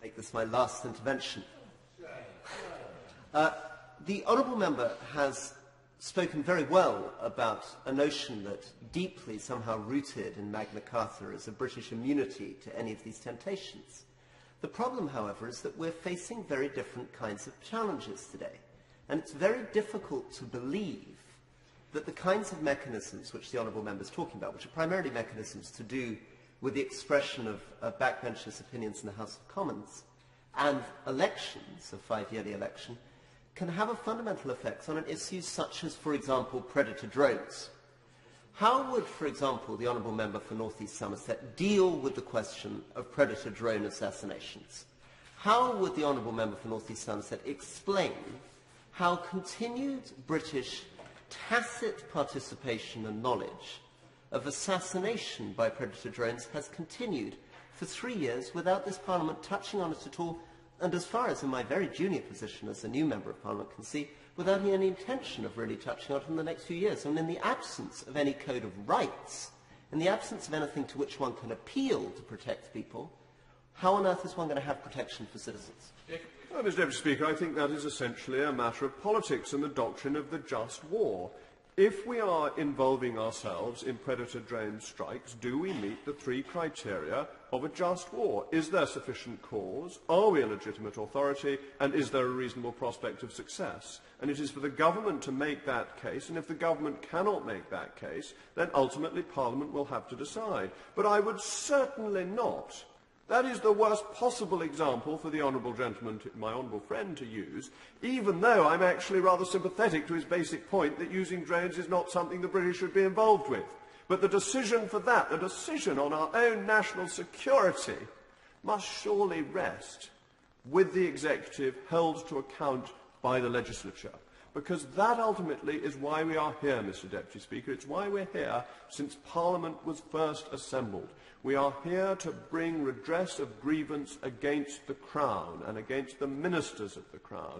make this my last intervention. The honourable member has spoken very well about a notion that deeply somehow rooted in Magna Carta is a British immunity to any of these temptations. The problem, however, is that we're facing very different kinds of challenges today. And it's very difficult to believe that the kinds of mechanisms which the honourable member is talking about, which are primarily mechanisms to do with the expression of backbenchers' opinions in the House of Commons and elections, a five-yearly election, can have a fundamental effect on an issue such as, for example, predator drones. How would, for example, the honourable member for North East Somerset deal with the question of predator drone assassinations? How would the honourable member for North East Somerset explain how continued British tacit participation and knowledge of assassination by predator drones has continued for 3 years without this Parliament touching on it at all, and as far as in my very junior position as a new Member of Parliament can see, without any intention of really touching on it in the next few years? And in the absence of any code of rights, in the absence of anything to which one can appeal to protect people, how on earth is one going to have protection for citizens? Well, Mr. Deputy Speaker, I think that is essentially a matter of politics and the doctrine of the just war. If we are involving ourselves in predator drone strikes, do we meet the three criteria of a just war? Is there sufficient cause? Are we a legitimate authority? And is there a reasonable prospect of success? And it is for the government to make that case, and if the government cannot make that case, then ultimately Parliament will have to decide. But I would certainly not. That is the worst possible example for the honourable gentleman, my honourable friend, to use, even though I'm actually rather sympathetic to his basic point that using drones is not something the British should be involved with. But the decision for that, the decision on our own national security, must surely rest with the executive held to account by the legislature. Because that ultimately is why we are here, Mr. Deputy Speaker. It's why we're here since Parliament was first assembled. We are here to bring redress of grievance against the Crown and against the ministers of the Crown.